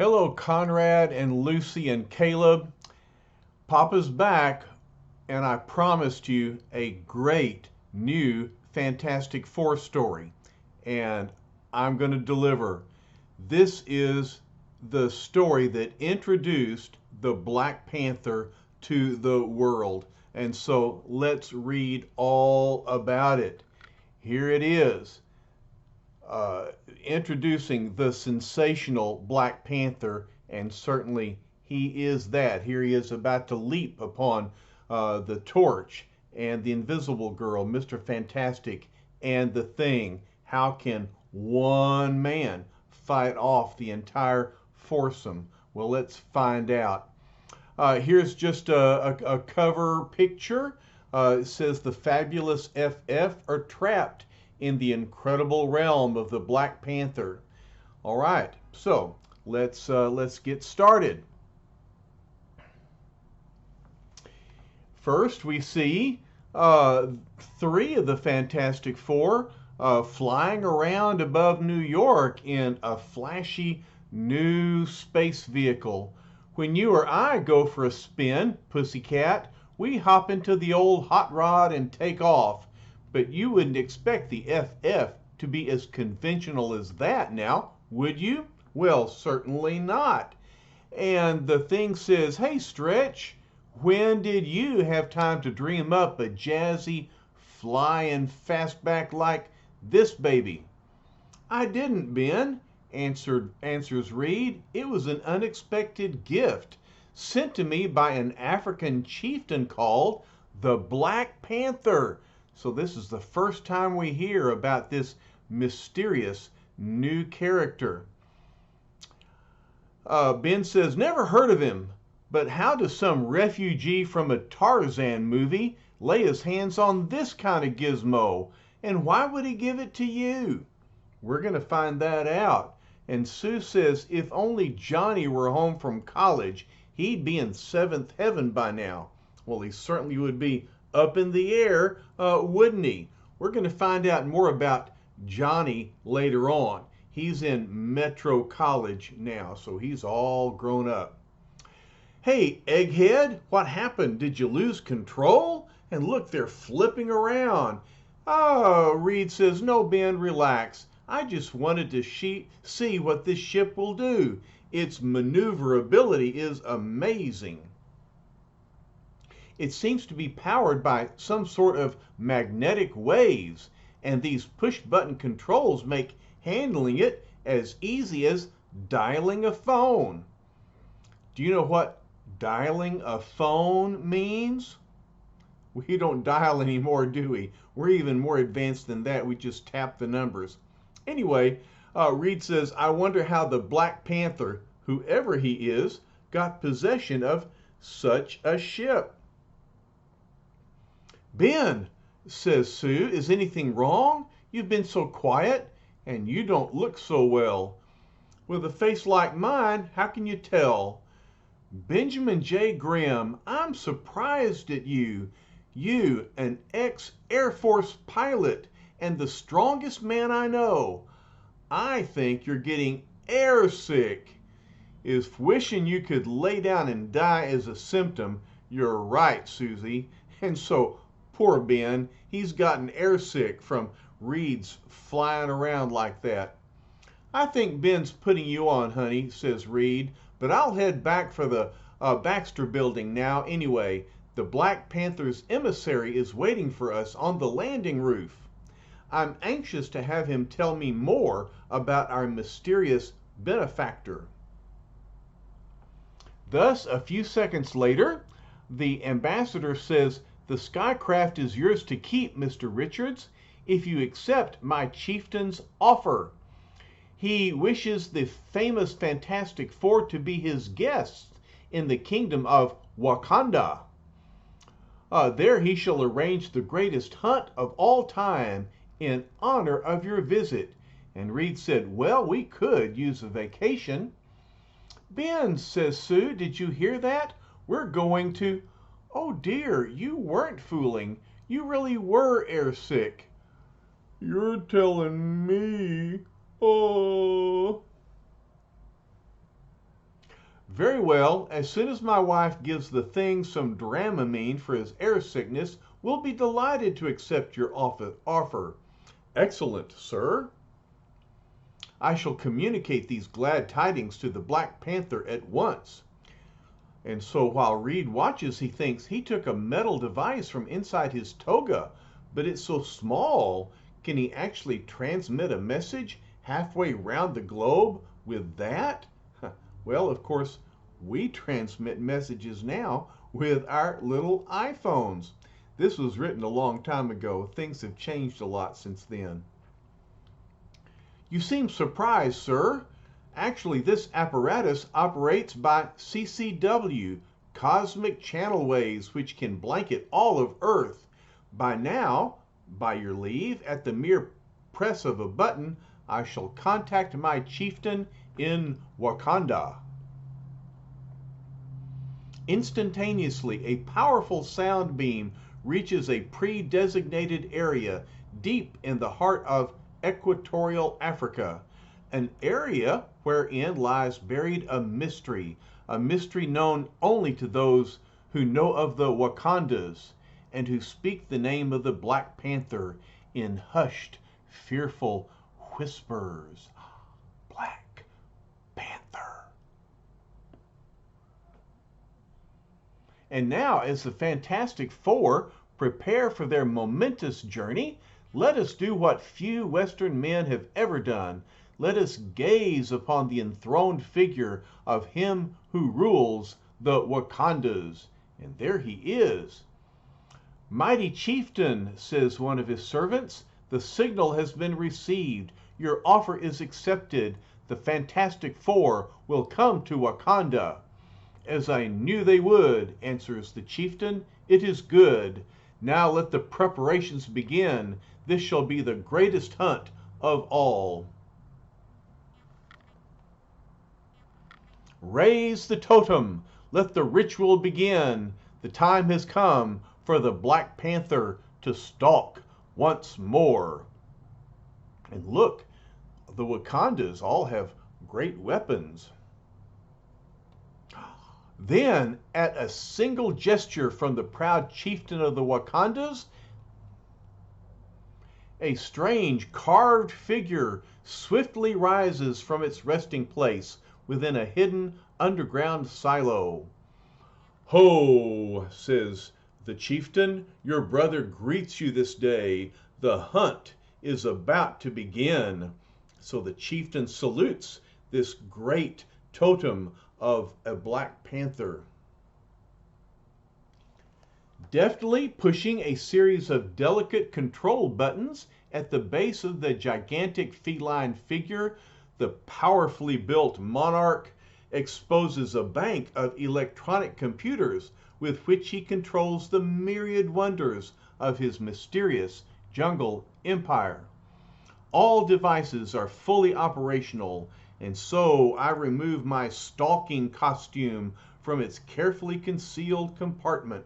Hello, Conrad and Lucy and Caleb. Papa's back, and I promised you a great new Fantastic Four story, and I'm going to deliver. This is the story that introduced the Black Panther to the world, and so let's read all about it. Here it is. Introducing the sensational Black Panther, and certainly he is that. Here he is about to leap upon the Torch and the Invisible Girl, Mr. Fantastic, and the Thing. How can one man fight off the entire foursome? Well, let's find out. Here's just a cover picture. It says the fabulous FF are trapped in the incredible realm of the Black Panther. All right, so let's get started. First, we see three of the Fantastic Four flying around above New York in a flashy new space vehicle. When you or I go for a spin, Pussycat, we hop into the old hot rod and take off. But you wouldn't expect the FF to be as conventional as that now, would you? Well, certainly not. And the Thing says, hey, Stretch, when did you have time to dream up a jazzy, flying fastback like this baby? I didn't, Ben, answers Reed. It was an unexpected gift sent to me by an African chieftain called the Black Panther. So this is the first time we hear about this mysterious new character. Ben says, never heard of him, but how does some refugee from a Tarzan movie lay his hands on this kind of gizmo? And why would he give it to you? We're going to find that out. And Sue says, if only Johnny were home from college, he'd be in seventh heaven by now. Well, he certainly would be up in the air, wouldn't he? We're going to find out more about Johnny later on. He's in Metro College now, so he's all grown up. Hey, Egghead, what happened? Did you lose control? And look, they're flipping around. Oh, Reed says, no, Ben, relax. I just wanted to see what this ship will do. Its maneuverability is amazing. It seems to be powered by some sort of magnetic waves, and these push-button controls make handling it as easy as dialing a phone. Do you know what dialing a phone means? We don't dial anymore, do we? We're even more advanced than that. We just tap the numbers. Anyway, Reed says, I wonder how the Black Panther, whoever he is, got possession of such a ship. Ben, says Sue, is anything wrong? You've been so quiet, and you don't look so well. With a face like mine, how can you tell? Benjamin J. Grimm, I'm surprised at you. You, an ex-Air Force pilot, and the strongest man I know. I think you're getting airsick. If wishing you could lay down and die is a symptom, you're right, Susie. And so, poor Ben, he's gotten airsick from Reed's flying around like that. I think Ben's putting you on, honey, says Reed, but I'll head back for the Baxter building now anyway. The Black Panther's emissary is waiting for us on the landing roof. I'm anxious to have him tell me more about our mysterious benefactor. Thus, a few seconds later, the ambassador says, the Skycraft is yours to keep, Mr. Richards, if you accept my chieftain's offer. He wishes the famous Fantastic Four to be his guests in the kingdom of Wakanda. There he shall arrange the greatest hunt of all time in honor of your visit. And Reed said, well, we could use a vacation. Ben, says Sue, did you hear that? We're going to... Oh dear, you weren't fooling. You really were airsick. You're telling me. Oh. Very well. As soon as my wife gives the thing some Dramamine for his air sickness, we'll be delighted to accept your offer. Excellent, sir. I shall communicate these glad tidings to the Black Panther at once. And so while Reed watches, he thinks he took a metal device from inside his toga, but it's so small. Can he actually transmit a message halfway round the globe with that? Well, of course, we transmit messages now with our little iPhones. This was written a long time ago. Things have changed a lot since then. You seem surprised, sir. Actually, this apparatus operates by CCW, cosmic channel waves, which can blanket all of Earth. By now, by your leave, at the mere press of a button, I shall contact my chieftain in Wakanda. Instantaneously, a powerful sound beam reaches a pre-designated area deep in the heart of equatorial Africa, an area wherein lies buried a mystery known only to those who know of the Wakandas and who speak the name of the Black Panther in hushed, fearful whispers. Black Panther. And now, as the Fantastic Four prepare for their momentous journey, let us do what few Western men have ever done. Let us gaze upon the enthroned figure of him who rules the Wakandas. And there he is. Mighty chieftain, says one of his servants, the signal has been received. Your offer is accepted. The Fantastic Four will come to Wakanda. As I knew they would, answers the chieftain. It is good. Now let the preparations begin. This shall be the greatest hunt of all. Raise the totem. Let the ritual begin. The time has come for the Black Panther to stalk once more. And look, the Wakandas all have great weapons. Then, at a single gesture from the proud chieftain of the Wakandas, a strange carved figure swiftly rises from its resting place within a hidden underground silo. Ho, says the chieftain, your brother greets you this day. The hunt is about to begin. So the chieftain salutes this great totem of a Black Panther. Deftly pushing a series of delicate control buttons at the base of the gigantic feline figure, the powerfully built monarch exposes a bank of electronic computers with which he controls the myriad wonders of his mysterious jungle empire. All devices are fully operational, and so I remove my stalking costume from its carefully concealed compartment.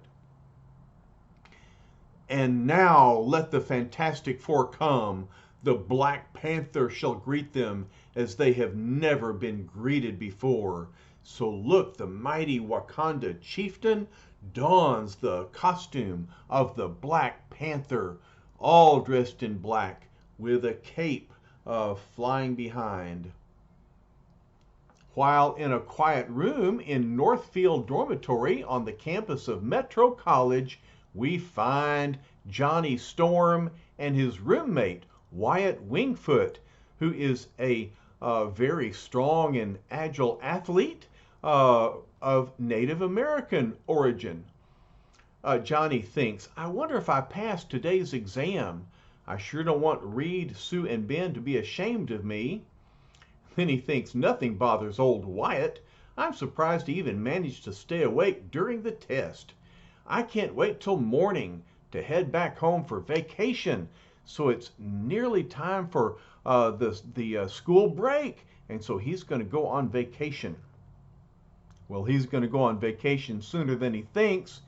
And now let the Fantastic Four come. The Black Panther shall greet them as they have never been greeted before. So look, the mighty Wakanda chieftain dons the costume of the Black Panther, all dressed in black, with a cape flying behind. While in a quiet room in Northfield Dormitory on the campus of Metro College, we find Johnny Storm and his roommate, Wyatt Wingfoot, who is a very strong and agile athlete of Native American origin. Johnny thinks, I wonder if I passed today's exam. I sure don't want Reed, Sue, and Ben to be ashamed of me. Then he thinks nothing bothers old Wyatt. I'm surprised he even managed to stay awake during the test. I can't wait till morning to head back home for vacation. So it's nearly time for the school break. And so he's going to go on vacation. Well, he's going to go on vacation sooner than he thinks.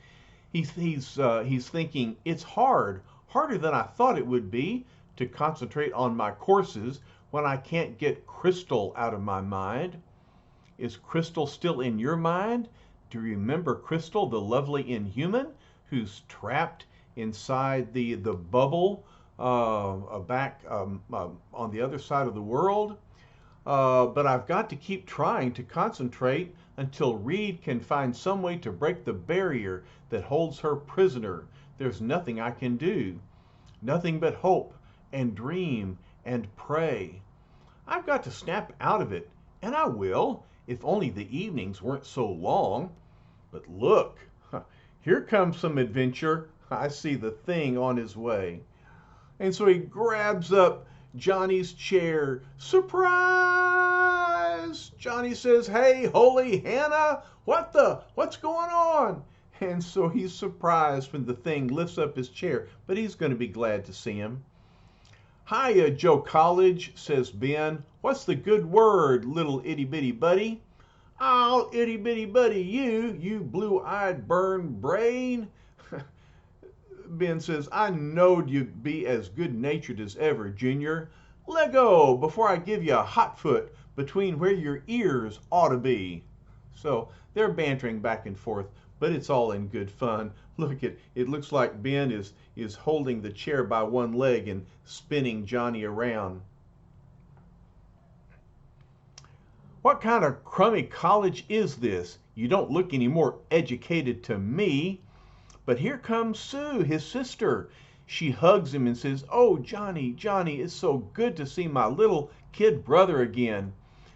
He's thinking it's harder than I thought it would be to concentrate on my courses when I can't get Crystal out of my mind. Is Crystal still in your mind? Do you remember Crystal, the lovely Inhuman, who's trapped inside the bubble back on the other side of the world? But I've got to keep trying to concentrate until Reed can find some way to break the barrier that holds her prisoner. There's nothing I can do. Nothing but hope and dream and pray. I've got to snap out of it, and I will, if only the evenings weren't so long. But look, here comes some adventure. I see the thing on his way. And so he grabs up Johnny's chair. Surprise! Johnny says, "Hey, holy Hannah, what's going on?" And so he's surprised when the thing lifts up his chair, but he's going to be glad to see him. "Hiya, Joe College," says Ben. "What's the good word, little itty-bitty buddy?" "Oh, itty-bitty buddy, you blue-eyed burned brain." Ben says, "I knowed you'd be as good-natured as ever, Junior. Leggo before I give you a hot foot between where your ears ought to be." So they're bantering back and forth, but it's all in good fun. Look, it looks like Ben is holding the chair by one leg and spinning Johnny around. "What kind of crummy college is this? You don't look any more educated to me." But here comes Sue, his sister. She hugs him and says, "Oh, Johnny, Johnny, it's so good to see my little kid brother again."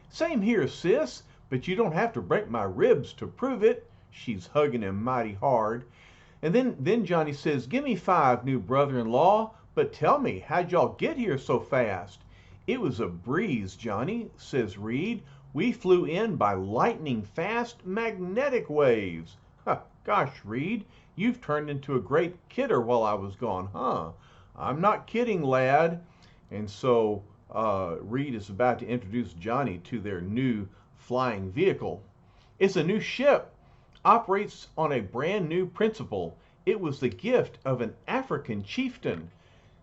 "Same here, sis, but you don't have to break my ribs to prove it." She's hugging him mighty hard. And then Johnny says, "Give me 5, new brother-in-law, but tell me, how'd y'all get here so fast?" "It was a breeze, Johnny," says Reed. "We flew in by lightning-fast magnetic waves." "Gosh, Reed, you've turned into a great kidder while I was gone, huh?" "I'm not kidding, lad." And so Reed is about to introduce Johnny to their new flying vehicle. "It's a new ship, operates on a brand new principle. It was the gift of an African chieftain."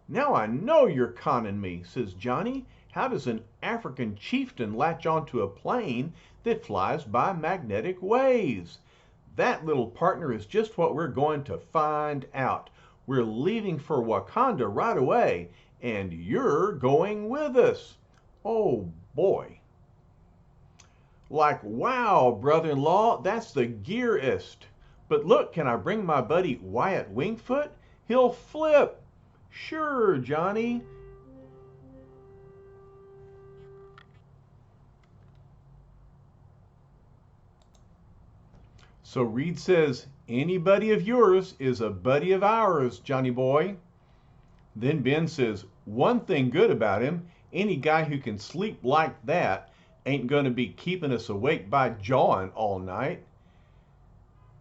"Now I know you're conning me," says Johnny. "How does an African chieftain latch onto a plane that flies by magnetic waves?" "That, little partner, is just what we're going to find out. We're leaving for Wakanda right away, and you're going with us." "Oh, boy." "Like, wow, brother-in-law, that's the gearest. But look, can I bring my buddy Wyatt Wingfoot? He'll flip." "Sure, Johnny." So Reed says, "Any buddy of yours is a buddy of ours, Johnny boy." Then Ben says, "One thing good about him, any guy who can sleep like that ain't going to be keeping us awake by jawing all night."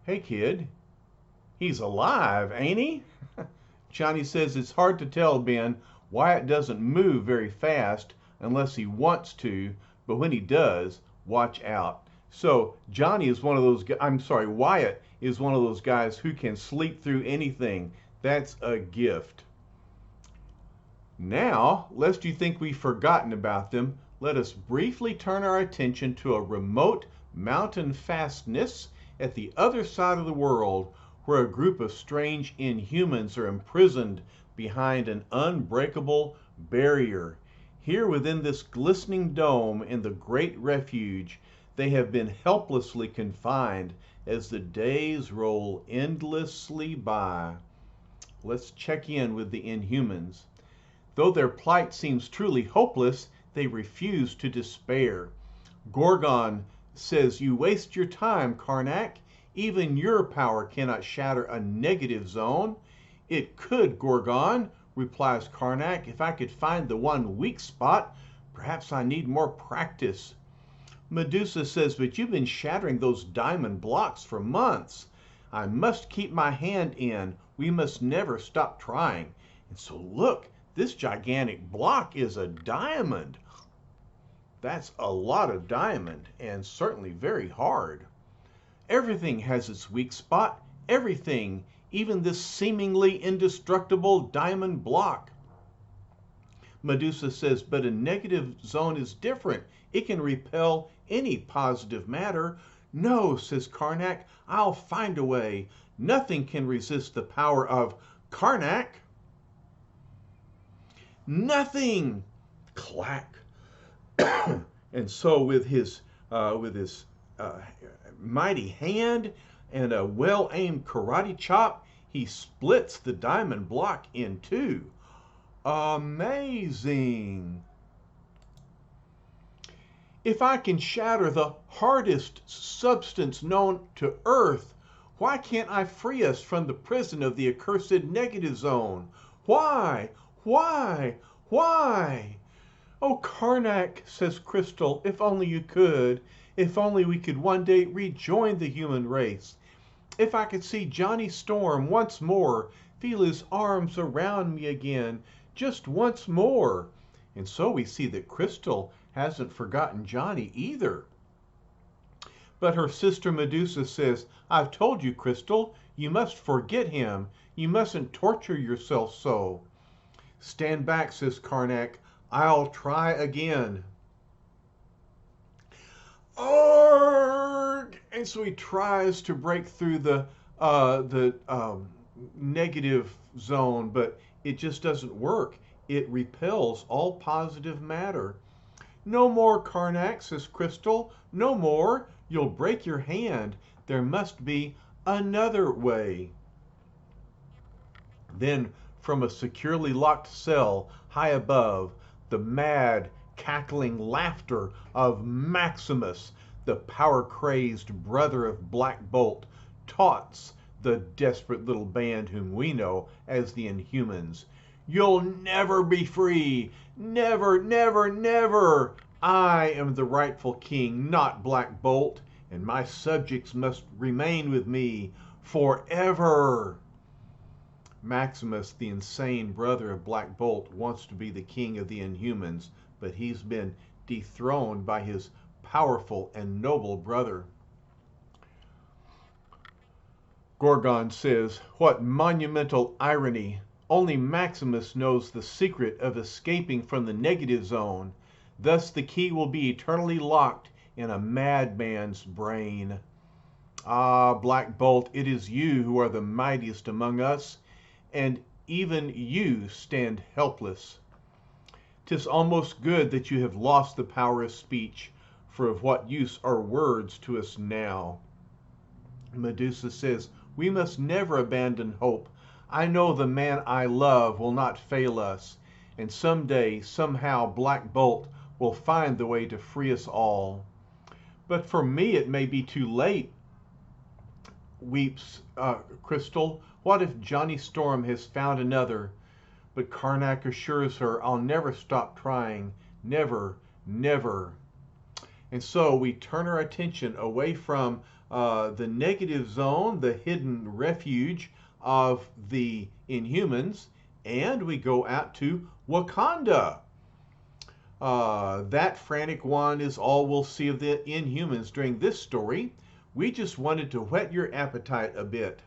"Hey, kid, he's alive, ain't he?" Johnny says, "It's hard to tell, Ben. Wyatt doesn't move very fast unless he wants to, but when he does, watch out." So Johnny is one of those, Wyatt is one of those guys who can sleep through anything. That's a gift. Now, lest you think we've forgotten about them, let us briefly turn our attention to a remote mountain fastness at the other side of the world, where a group of strange Inhumans are imprisoned behind an unbreakable barrier. Here within this glistening dome in the great refuge, they have been helplessly confined as the days roll endlessly by. Let's check in with the Inhumans. Though their plight seems truly hopeless, they refuse to despair. Gorgon says, "You waste your time, Karnak. Even your power cannot shatter a negative zone." "It could, Gorgon," replies Karnak, "if I could find the one weak spot. Perhaps I need more practice." Medusa says, "But you've been shattering those diamond blocks for months." "I must keep my hand in. We must never stop trying." And so look, this gigantic block is a diamond. That's a lot of diamond, and certainly very hard. "Everything has its weak spot. Everything, even this seemingly indestructible diamond block." Medusa says, "But a negative zone is different. It can repel any positive matter. No, says Karnak, I'll find a way. Nothing can resist the power of Karnak. Nothing. Clack. And so with his mighty hand and a well-aimed karate chop, he splits the diamond block in two. Amazing. If I can shatter the hardest substance known to Earth, why can't I free us from the prison of the accursed negative zone? Why? Why? Why? Oh, Karnak, says Crystal, if only you could. If only we could one day rejoin the human race. If I could see Johnny Storm once more, feel his arms around me again, just once more. And so we see that Crystal hasn't forgotten Johnny either. But her sister Medusa says, I've told you, Crystal, you must forget him. You mustn't torture yourself so. Stand back, says Karnak. I'll try again. Arg! And so he tries to break through the negative zone, but it just doesn't work. It repels all positive matter. No more, Karnak, says Crystal. No more. You'll break your hand. There must be another way. Then, from a securely locked cell high above, the mad, cackling laughter of Maximus, the power-crazed brother of Black Bolt, taunts the desperate little band whom we know as the Inhumans. You'll never be free. Never, never, never. I am the rightful king, not Black Bolt, and my subjects must remain with me forever. Maximus, the insane brother of Black Bolt, wants to be the king of the Inhumans, but he's been dethroned by his powerful and noble brother. Gorgon says, what monumental irony. Only Maximus knows the secret of escaping from the negative zone. Thus the key will be eternally locked in a madman's brain. Ah, Black Bolt, it is you who are the mightiest among us, and even you stand helpless. 'Tis almost good that you have lost the power of speech, for of what use are words to us now? Medusa says, we must never abandon hope. I know the man I love will not fail us, and someday, somehow, Black Bolt will find the way to free us all. But for me it may be too late, weeps Crystal. What if Johnny Storm has found another? But Karnak assures her, I'll never stop trying. Never, never. And so we turn our attention away from the negative zone, the hidden refuge of the Inhumans, and we go out to Wakanda. That frantic one is all we'll see of the Inhumans during this story. We just wanted to whet your appetite a bit.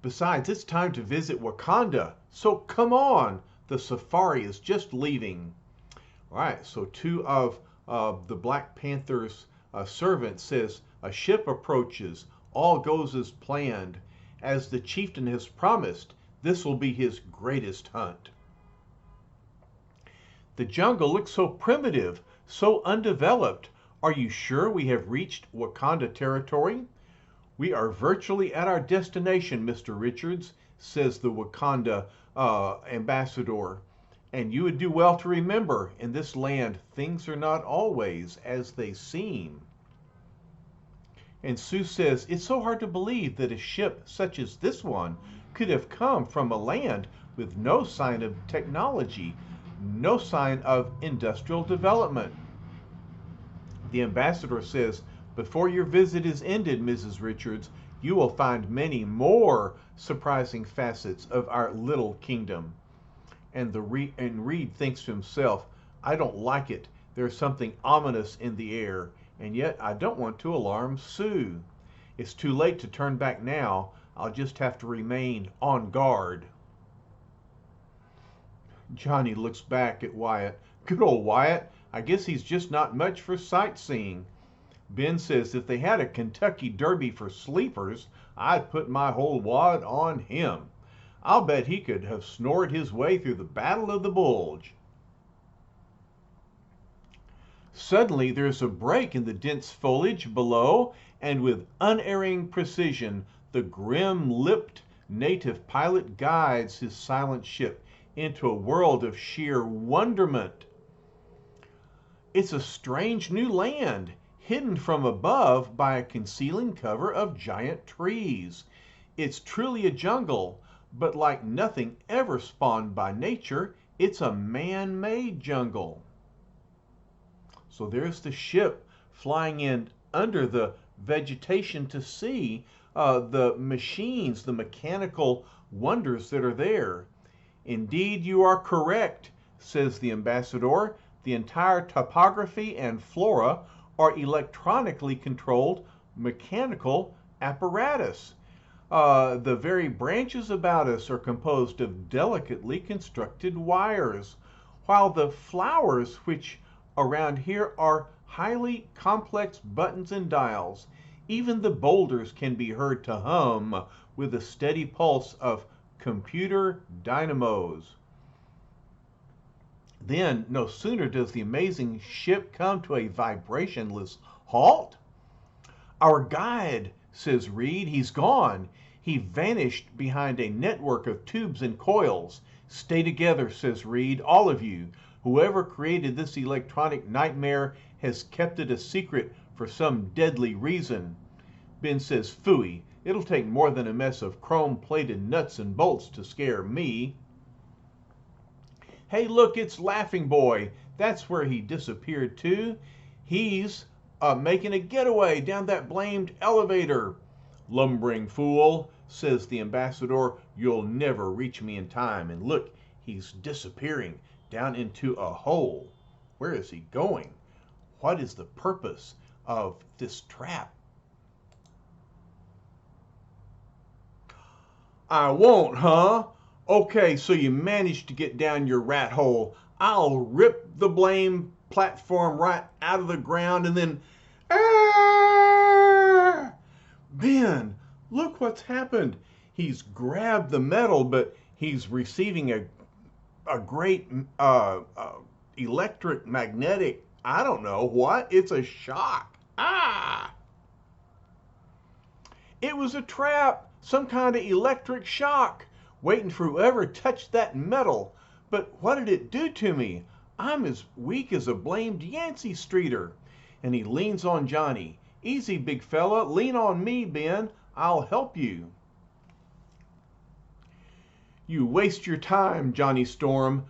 Besides, it's time to visit Wakanda, so come on. The safari is just leaving. All right, so two of the Black Panther's servants says, a ship approaches, all goes as planned. As the chieftain has promised, this will be his greatest hunt. The jungle looks so primitive, so undeveloped. Are you sure we have reached Wakanda territory? We are virtually at our destination, Mr. Richards, says the Wakanda ambassador. And you would do well to remember, in this land, things are not always as they seem. And Sue says, it's so hard to believe that a ship such as this one could have come from a land with no sign of technology, no sign of industrial development. The ambassador says, before your visit is ended, Mrs. Richards, you will find many more surprising facets of our little kingdom. And Reed thinks to himself, I don't like it. There's something ominous in the air, and yet I don't want to alarm Sue. It's too late to turn back now. I'll just have to remain on guard. Johnny looks back at Wyatt. Good old Wyatt. I guess he's just not much for sightseeing. Ben says if they had a Kentucky Derby for sleepers, I'd put my whole wad on him. I'll bet he could have snored his way through the Battle of the Bulge. Suddenly there's a break in the dense foliage below, and with unerring precision, the grim-lipped native pilot guides his silent ship into a world of sheer wonderment. It's a strange new land, hidden from above by a concealing cover of giant trees. It's truly a jungle, but like nothing ever spawned by nature, it's a man-made jungle. So there's the ship flying in under the vegetation to see the machines, the mechanical wonders that are there. Indeed, you are correct, says the ambassador. The entire topography and flora are electronically controlled mechanical apparatus. The very branches about us are composed of delicately constructed wires, while the flowers which around here are highly complex buttons and dials. Even the boulders can be heard to hum with the steady pulse of computer dynamos. Then, no sooner does the amazing ship come to a vibrationless halt. Our guide, says Reed, he's gone. He vanished behind a network of tubes and coils. Stay together, says Reed, all of you. Whoever created this electronic nightmare has kept it a secret for some deadly reason. Ben says, phooey, it'll take more than a mess of chrome-plated nuts and bolts to scare me. Hey, look, it's Laughing Boy. That's where he disappeared to. He's making a getaway down that blamed elevator. Lumbering fool, says the ambassador, you'll never reach me in time. And look, he's disappearing down into a hole. Where is he going? What is the purpose of this trap? I won't, huh? Okay, so you managed to get down your rat hole. I'll rip the blame platform right out of the ground and then... Ah! Ben, look what's happened. He's grabbed the metal, but he's receiving a great electric magnetic, I don't know what. It's a shock. Ah! It was a trap, some kind of electric shock, waiting for whoever touched that metal. But what did it do to me? I'm as weak as a blamed Yancey Streeter. And he leans on Johnny. Easy, big fella, lean on me, Ben. I'll help you. You waste your time, Johnny Storm.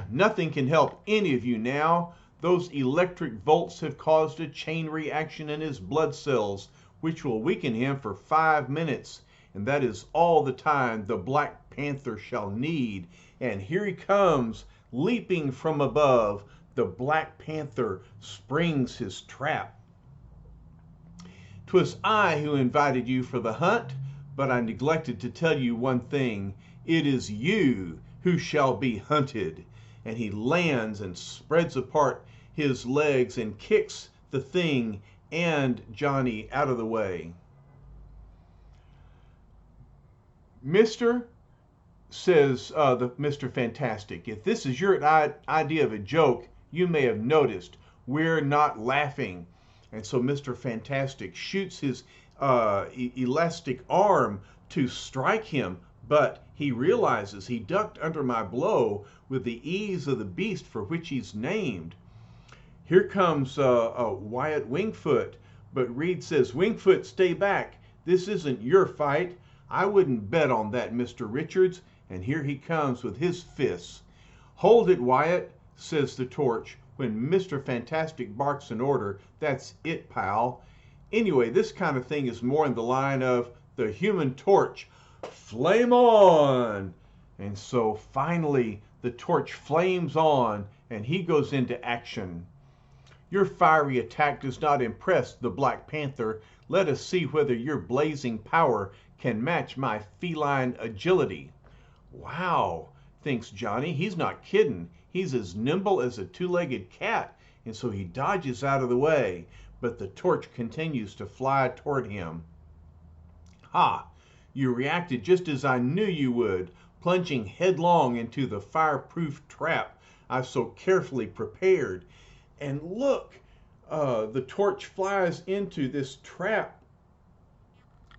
Nothing can help any of you now. Those electric volts have caused a chain reaction in his blood cells, which will weaken him for 5 minutes. And that is all the time the Black Panther shall need. And here he comes, leaping from above. The Black Panther springs his trap. 'Twas I who invited you for the hunt, but I neglected to tell you one thing. It is you who shall be hunted. And he lands and spreads apart his legs and kicks the thing and Johnny out of the way. Mister, says Mr. Fantastic, if this is your idea of a joke, you may have noticed we're not laughing. And so Mr. Fantastic shoots his elastic arm to strike him, but he realizes he ducked under my blow with the ease of the beast for which he's named. Here comes Wyatt Wingfoot, but Reed says, Wingfoot, stay back. This isn't your fight. I wouldn't bet on that, Mr. Richards. And here he comes with his fists. Hold it, Wyatt, says the Torch. When Mr. Fantastic barks an order, that's it, pal. Anyway, this kind of thing is more in the line of the Human Torch. Flame on! And so finally the torch flames on and he goes into action. Your fiery attack does not impress the Black Panther. Let us see whether your blazing power can match my feline agility. Wow, thinks Johnny. He's not kidding. He's as nimble as a two-legged cat, and so he dodges out of the way, but the torch continues to fly toward him. Ha! You reacted just as I knew you would, plunging headlong into the fireproof trap I've so carefully prepared. And look, the torch flies into this trap.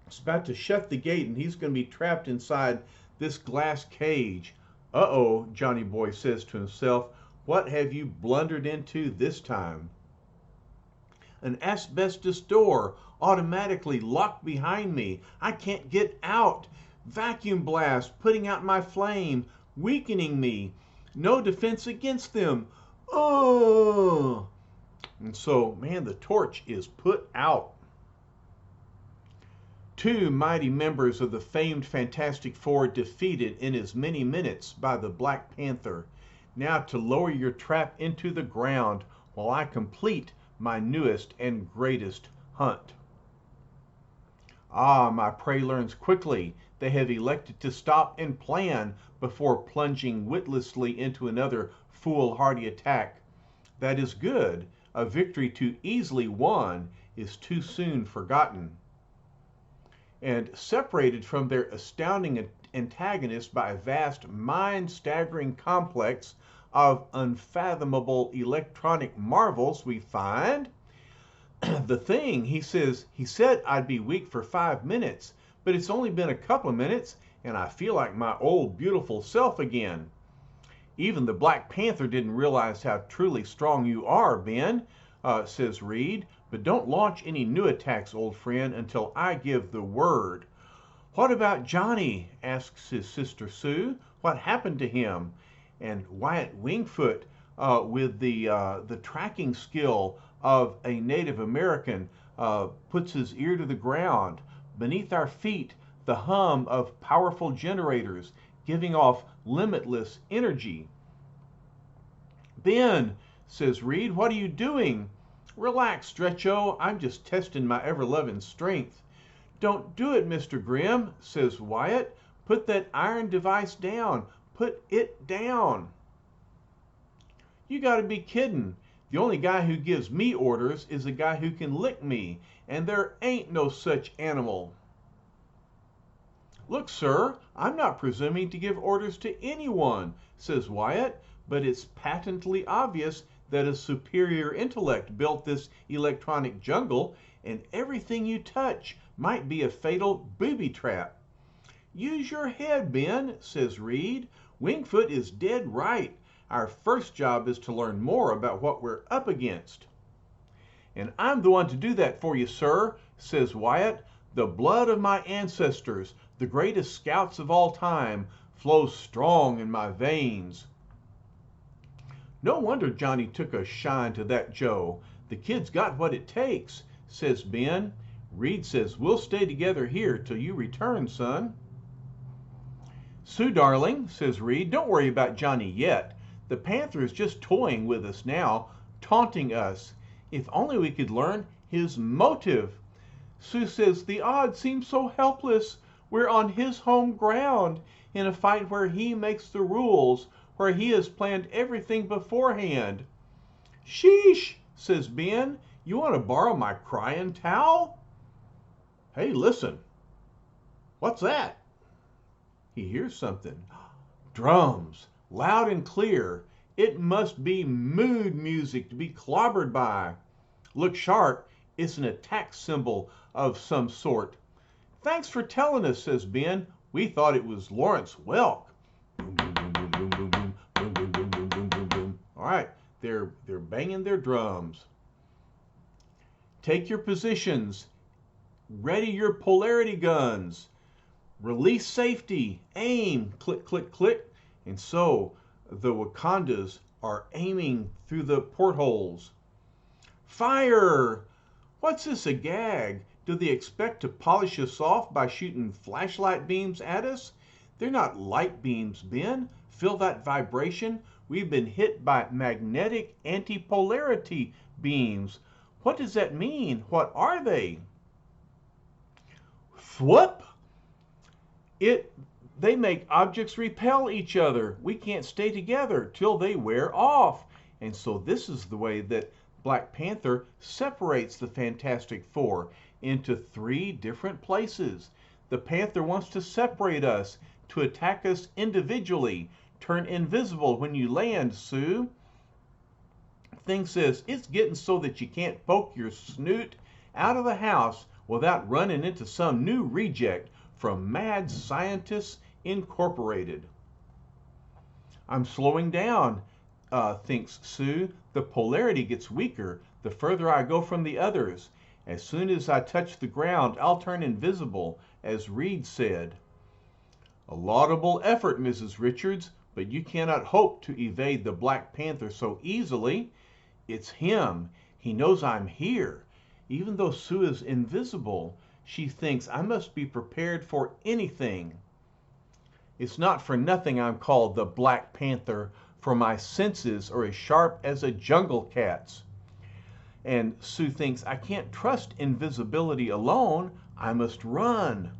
It's about to shut the gate, and he's going to be trapped inside this glass cage. Uh-oh, Johnny Boy says to himself, what have you blundered into this time? An asbestos door automatically locked behind me. I can't get out. Vacuum blast putting out my flame, weakening me. No defense against them. Oh! And so, man, the torch is put out. Two mighty members of the famed Fantastic Four defeated in as many minutes by the Black Panther. Now to lower your trap into the ground while I complete my newest and greatest hunt. Ah, my prey learns quickly. They have elected to stop and plan before plunging witlessly into another foolhardy attack. That is good. A victory too easily won is too soon forgotten. And separated from their astounding antagonist by a vast, mind-staggering complex of unfathomable electronic marvels, we find the Thing. He said I'd be weak for 5 minutes, but it's only been a couple of minutes, and I feel like my old beautiful self again. Even the Black Panther didn't realize how truly strong you are, Ben, says Reed, but don't launch any new attacks, old friend, until I give the word. What about Johnny? Asks his sister Sue. What happened to him? And Wyatt Wingfoot, with the tracking skill of a Native American, puts his ear to the ground. Beneath our feet, the hum of powerful generators giving off limitless energy. Ben, says Reed, what are you doing? Relax, Stretcho. I'm just testing my ever-loving strength. Don't do it, Mr. Grimm, says Wyatt. Put that iron device down. Put it down. You gotta be kidding. The only guy who gives me orders is a guy who can lick me, and there ain't no such animal. Look, sir, I'm not presuming to give orders to anyone, says Wyatt, but it's patently obvious that a superior intellect built this electronic jungle, and everything you touch might be a fatal booby trap. Use your head, Ben, says Reed. Wingfoot is dead right. Our first job is to learn more about what we're up against. And I'm the one to do that for you, sir, says Wyatt. The blood of my ancestors, the greatest scouts of all time, flows strong in my veins. No wonder Johnny took a shine to that Joe. The kid's got what it takes, says Ben. Reed says, we'll stay together here till you return, son. Sue, darling, says Reed, don't worry about Johnny yet. The Panther is just toying with us now, taunting us. If only we could learn his motive. Sue says, the odds seem so helpless. We're on his home ground, in a fight where he makes the rules, where he has planned everything beforehand. Sheesh, says Ben. You want to borrow my crying towel? Hey, listen. What's that? He hears something. Drums, loud and clear. It must be mood music to be clobbered by. Look sharp. It's an attack symbol of some sort. Thanks for telling us, says Ben. We thought it was Lawrence Welk. Boom, boom, boom, boom, boom, boom, boom, boom, boom, boom, boom, boom, boom, boom. All right, they're banging their drums. Take your positions. Ready your polarity guns. Release safety. Aim. Click, click, click. And so the Wakandas are aiming through the portholes. Fire! What's this, a gag? Do they expect to polish us off by shooting flashlight beams at us? They're not light beams, Ben. Feel that vibration? We've been hit by magnetic antipolarity beams. What does that mean? What are they? Whoop! They make objects repel each other. We can't stay together till they wear off. And so this is the way that Black Panther separates the Fantastic Four into three different places. The Panther wants to separate us, to attack us individually. Turn invisible when you land, Sue. Thing says it's getting so that you can't poke your snoot out of the house without running into some new reject from Mad Scientists Incorporated. I'm slowing down, thinks Sue. The polarity gets weaker the further I go from the others. As soon as I touch the ground, I'll turn invisible, as Reed said. A laudable effort, Mrs. Richards, but you cannot hope to evade the Black Panther so easily. It's him. He knows I'm here. Even though Sue is invisible, she thinks I must be prepared for anything. It's not for nothing I'm called the Black Panther, for my senses are as sharp as a jungle cat's. And Sue thinks I can't trust invisibility alone. I must run.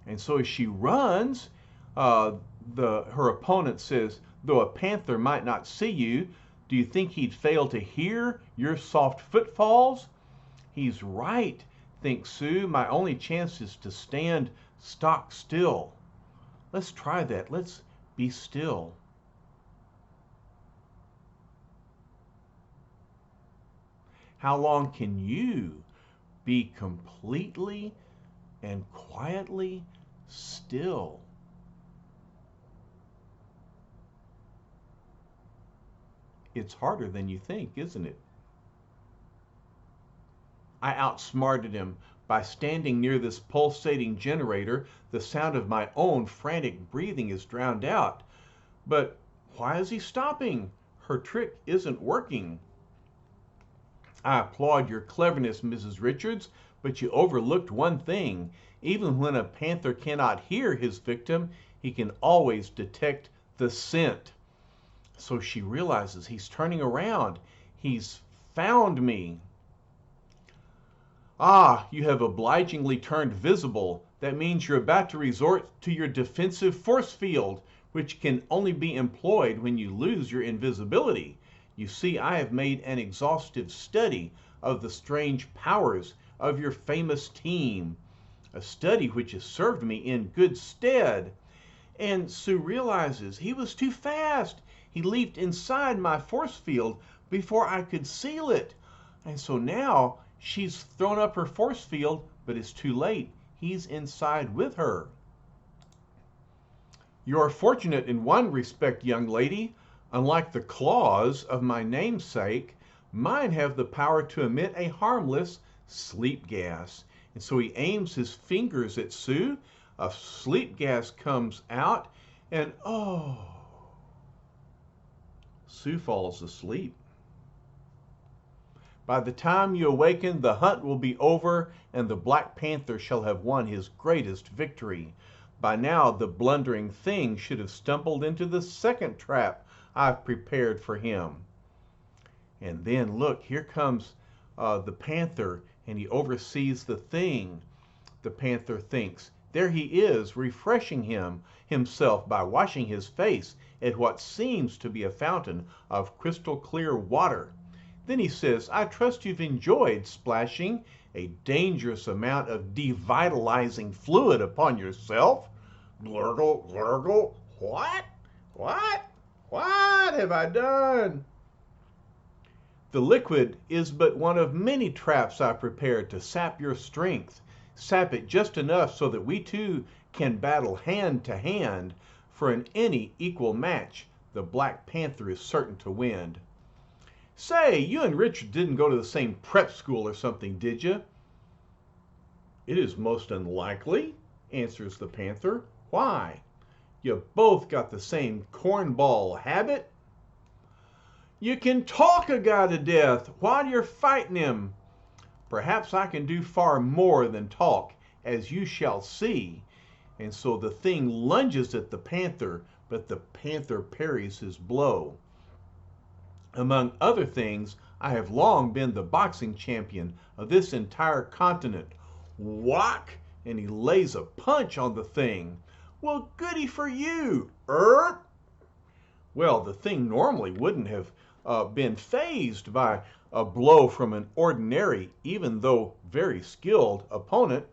And so as she runs, her opponent says, though a panther might not see you, do you think he'd fail to hear your soft footfalls? He's right, thinks Sue. My only chance is to stand stock still. Let's try that. Let's be still. How long can you be completely and quietly still? It's harder than you think, isn't it? I outsmarted him by standing near this pulsating generator. The sound of my own frantic breathing is drowned out. But why is he stopping? Her trick isn't working. I applaud your cleverness, Mrs. Richards, but you overlooked one thing. Even when a panther cannot hear his victim, he can always detect the scent. So she realizes he's turning around. He's found me. Ah, you have obligingly turned visible. That means you're about to resort to your defensive force field, which can only be employed when you lose your invisibility. You see, I have made an exhaustive study of the strange powers of your famous team, a study which has served me in good stead. And Sue realizes he was too fast. He leaped inside my force field before I could seal it. And so now she's thrown up her force field, but it's too late. He's inside with her. You're fortunate in one respect, young lady. Unlike the claws of my namesake, mine have the power to emit a harmless sleep gas. And so he aims his fingers at Sue. A sleep gas comes out, and oh, Sue falls asleep. By the time you awaken, the hunt will be over, and the Black Panther shall have won his greatest victory. By now, the blundering thing should have stumbled into the second trap I've prepared for him. And then, look, here comes the panther, and he oversees the thing. The panther thinks, there he is, refreshing himself by washing his face at what seems to be a fountain of crystal clear water. Then he says, I trust you've enjoyed splashing a dangerous amount of devitalizing fluid upon yourself. Glurgle, glurgle. What? What have I done? The liquid is but one of many traps I prepared to sap your strength. Sap it just enough so that we two can battle hand to hand. For in any equal match, the Black Panther is certain to win. Say, you and Richard didn't go to the same prep school or something, did you? It is most unlikely, answers the panther. Why? You both got the same cornball habit. You can talk a guy to death while you're fighting him. Perhaps I can do far more than talk, as you shall see. And so the thing lunges at the panther, but the panther parries his blow. Among other things, I have long been the boxing champion of this entire continent. Whack! And he lays a punch on the thing. Well, goody for you, Well, the thing normally wouldn't have been fazed by a blow from an ordinary, even though very skilled, opponent.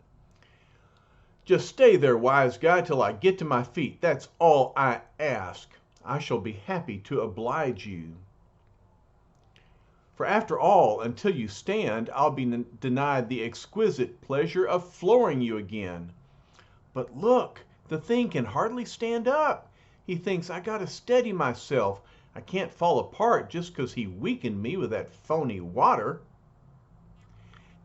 Just stay there, wise guy, till I get to my feet. That's all I ask. I shall be happy to oblige you. For after all, until you stand, I'll be denied the exquisite pleasure of flooring you again. But look, the thing can hardly stand up. He thinks I gotta steady myself. I can't fall apart just 'cause he weakened me with that phony water.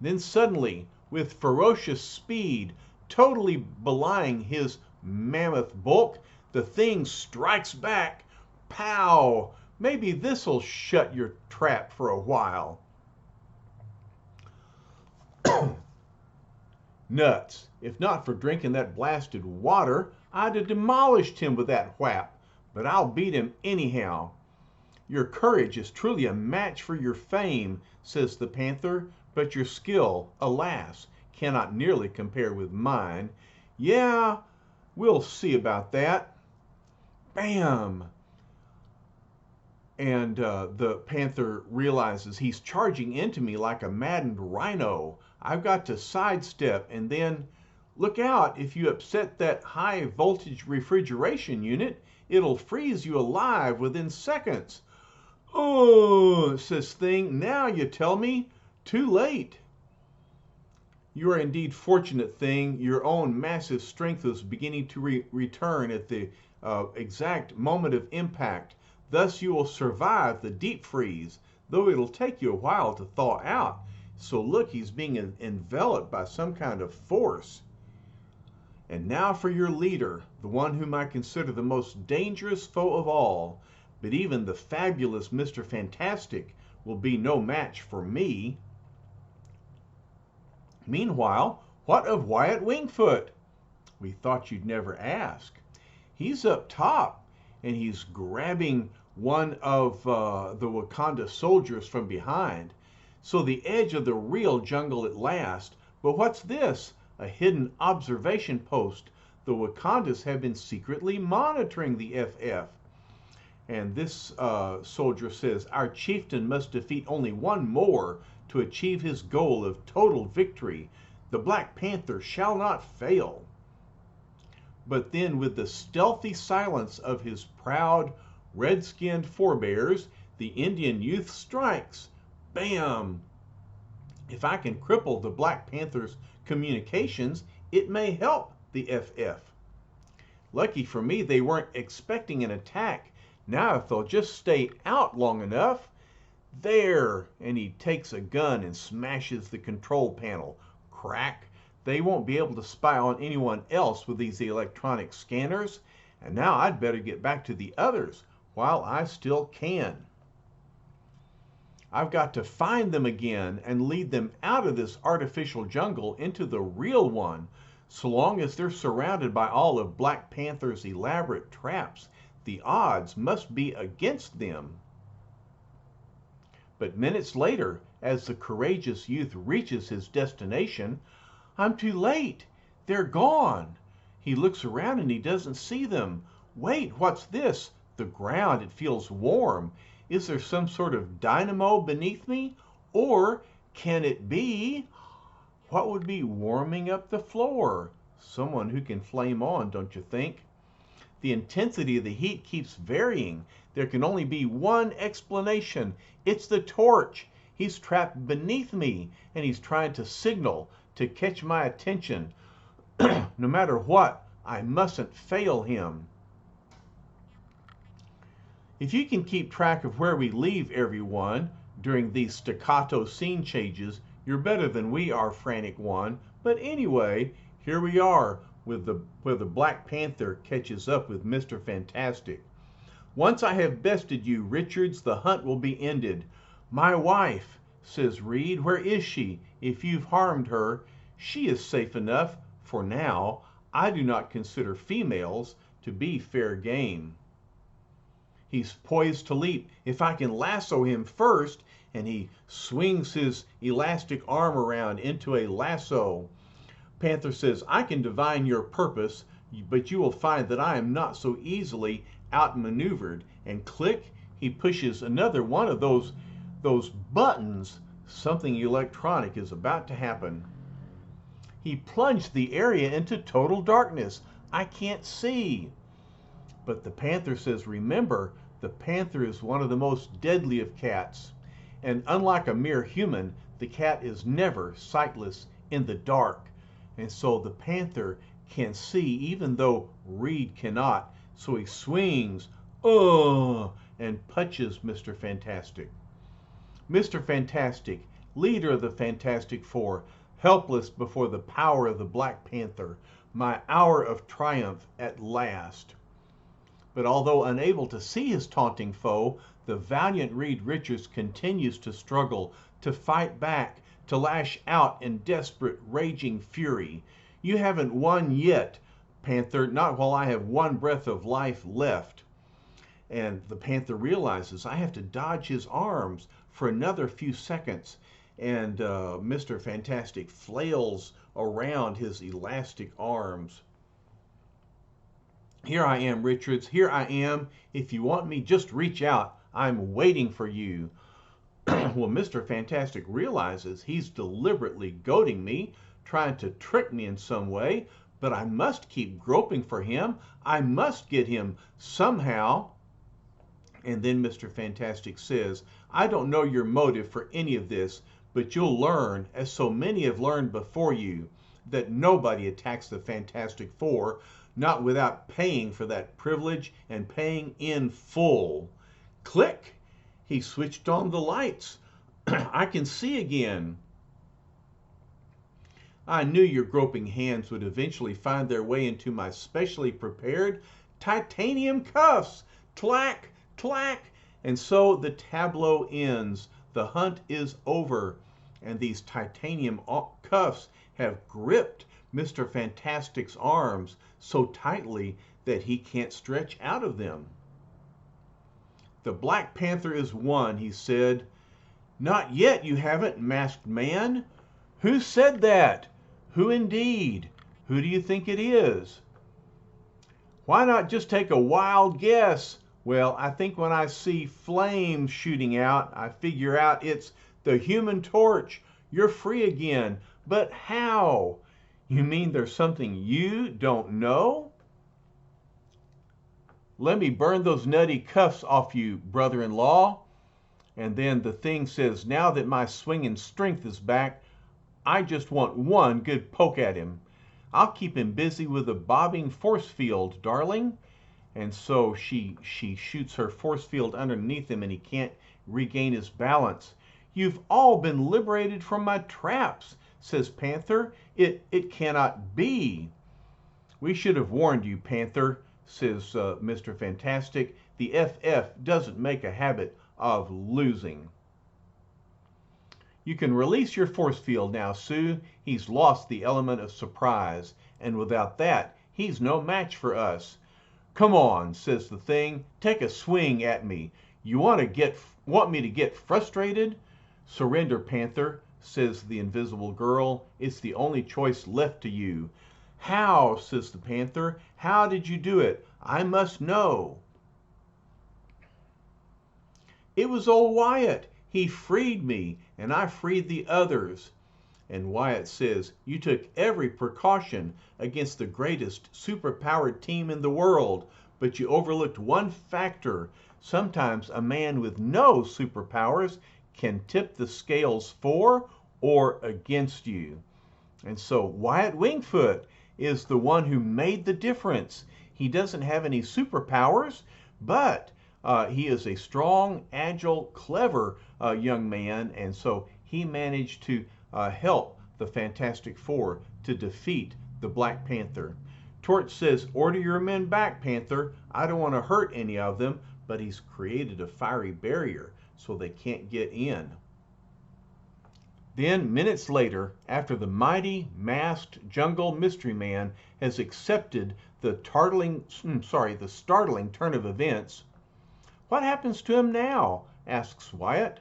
Then suddenly, with ferocious speed, totally belying his mammoth bulk, the thing strikes back. Pow! Maybe this'll shut your trap for a while. Nuts. If not for drinking that blasted water, I'd have demolished him with that whap. But I'll beat him anyhow. Your courage is truly a match for your fame, says the panther, but your skill, alas, cannot nearly compare with mine. Yeah, we'll see about that. Bam! And the panther realizes he's charging into me like a maddened rhino. I've got to sidestep, and then look out. If you upset that high voltage refrigeration unit, it'll freeze you alive within seconds. Oh, says Thing, now you tell me. Too late. You are indeed fortunate, Thing. Your own massive strength is beginning to return at the exact moment of impact. Thus you will survive the deep freeze, though it'll take you a while to thaw out. So look, he's being enveloped by some kind of force. And now for your leader, the one whom I consider the most dangerous foe of all. But even the fabulous Mr. Fantastic will be no match for me. Meanwhile, what of Wyatt Wingfoot? We thought you'd never ask. He's up top, and he's grabbing one of the Wakanda soldiers from behind. So the edge of the real jungle at last. But what's this? A hidden observation post. The Wakandas have been secretly monitoring the FF. And this soldier says, our chieftain must defeat only one more to achieve his goal of total victory. The Black Panther shall not fail. But then with the stealthy silence of his proud, red-skinned forebears, the Indian youth strikes. Bam! If I can cripple the Black Panther's communications, it may help the FF. Lucky for me, they weren't expecting an attack. Now if they'll just stay out long enough. There! And he takes a gun and smashes the control panel. Crack! They won't be able to spy on anyone else with these electronic scanners. And now I'd better get back to the others while I still can. I've got to find them again and lead them out of this artificial jungle into the real one. So long as they're surrounded by all of Black Panther's elaborate traps, the odds must be against them. But minutes later, as the courageous youth reaches his destination, I'm too late. They're gone. He looks around and he doesn't see them. Wait, what's this? The ground, it feels warm. Is there some sort of dynamo beneath me? Or can it be? What would be warming up the floor? Someone who can flame on, don't you think? The intensity of the heat keeps varying. There can only be one explanation. It's the torch. He's trapped beneath me, and he's trying to signal to catch my attention. No matter what, I mustn't fail him. If you can keep track of where we leave everyone during these staccato scene changes, you're better than we are, Frantic One. But anyway, here we are where the Black Panther catches up with Mr. Fantastic. Once I have bested you, Richards, the hunt will be ended. My wife, says Reed, where is she? If you've harmed her, she is safe enough for now. I do not consider females to be fair game. He's poised to leap. If I can lasso him first, and he swings his elastic arm around into a lasso. Panther says, I can divine your purpose, but you will find that I am not so easily outmaneuvered, And click, he pushes another one of those buttons. Something electronic is about to happen. He plunged the area into total darkness. I can't see. But the panther says, remember, the panther is one of the most deadly of cats. And unlike a mere human, the cat is never sightless in the dark. And so the panther can see even though Reed cannot. So he swings, and punches Mr. Fantastic. Mr. Fantastic, leader of the Fantastic Four, helpless before the power of the Black Panther, my hour of triumph at last. But although unable to see his taunting foe, the valiant Reed Richards continues to struggle, to fight back, to lash out in desperate, raging fury. You haven't won yet, Panther, not while I have one breath of life left. And the Panther realizes, I have to dodge his arms for another few seconds. And Mr. Fantastic flails around his elastic arms. Here I am, Richards. Here I am. If you want me, just reach out. I'm waiting for you. Well, Mr. Fantastic realizes he's deliberately goading me, trying to trick me in some way, but I must keep groping for him. I must get him somehow. And then Mr. Fantastic says, I don't know your motive for any of this, but you'll learn, as so many have learned before you, that nobody attacks the Fantastic Four, not without paying for that privilege and paying in full. Click! He switched on the lights. I can see again. I knew your groping hands would eventually find their way into my specially prepared titanium cuffs. Tlack, tlack. And so the tableau ends. The hunt is over. And these titanium cuffs have gripped Mr. Fantastic's arms so tightly that he can't stretch out of them. The Black Panther is won, he said. Not yet, you haven't, masked man. Who said that? Who indeed? Who do you think it is? Why not just take a wild guess? Well, I think when I see flames shooting out, I figure out it's the Human Torch. You're free again. But how? You mean there's something you don't know? Let me burn those nutty cuffs off you, brother-in-law. And then the thing says, now that my swinging strength is back, I just want one good poke at him. I'll keep him busy with a bobbing force field, darling. And so she shoots her force field underneath him and he can't regain his balance. You've all been liberated from my traps, says Panther. It cannot be. We should have warned you, Panther, says Mr. Fantastic. The FF doesn't make a habit of losing. You can release your force field now, Sue. He's lost the element of surprise, and without that, he's no match for us. Come on, says the thing. Take a swing at me. You want me to get frustrated? Surrender, Panther, says the invisible girl. It's the only choice left to you. How, says the Panther. How did you do it? I must know. It was old Wyatt. He freed me, and I freed the others. And Wyatt says, you took every precaution against the greatest superpowered team in the world, but you overlooked one factor. Sometimes a man with no superpowers can tip the scales for or against you. And so Wyatt Wingfoot is the one who made the difference. He doesn't have any superpowers, but he is a strong, agile, clever young man, and so he managed to help the Fantastic Four to defeat the Black Panther. Torch says, order your men back, Panther. I don't want to hurt any of them, but he's created a fiery barrier so they can't get in. Then, minutes later, after the mighty, masked jungle mystery man has accepted the startling turn of events, what happens to him now? Asks Wyatt.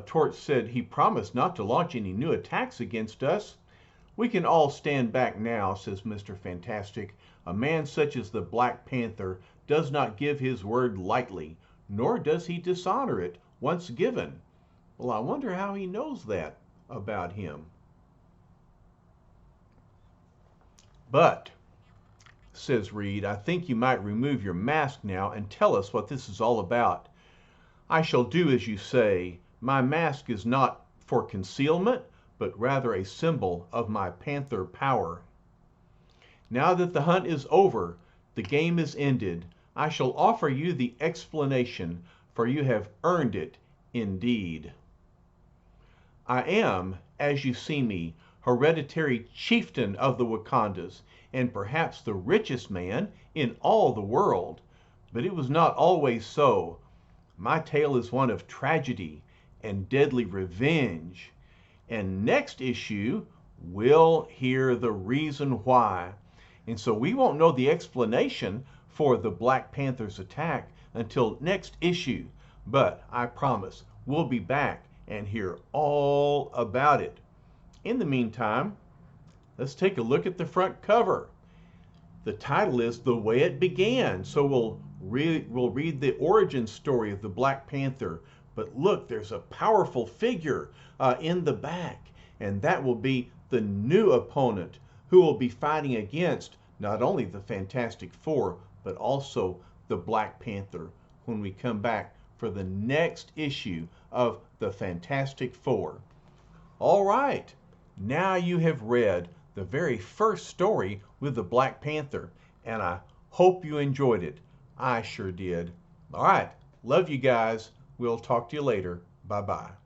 Torch said he promised not to launch any new attacks against us. We can all stand back now, says Mr. Fantastic. A man such as the Black Panther does not give his word lightly, nor does he dishonor it once given. Well, I wonder how he knows that about him. But, says Reed, I think you might remove your mask now and tell us what this is all about. I shall do as you say. My mask is not for concealment, but rather a symbol of my panther power. Now that the hunt is over, the game is ended, I shall offer you the explanation, for you have earned it indeed. I am, as you see me, hereditary chieftain of the Wakandas, and perhaps the richest man in all the world. But it was not always so. My tale is one of tragedy and deadly revenge. And next issue, we'll hear the reason why. And so we won't know the explanation for the Black Panther's attack until next issue. But I promise we'll be back and hear all about it. In the meantime, let's take a look at the front cover. The title is The Way It Began. So we'll read the origin story of the Black Panther. But look, there's a powerful figure in the back. And that will be the new opponent who will be fighting against not only the Fantastic Four, but also the Black Panther when we come back for the next issue of the Fantastic Four. All right, now you have read the very first story with the Black Panther, and I hope you enjoyed it. I sure did. All right, love you guys. We'll talk to you later. Bye-bye.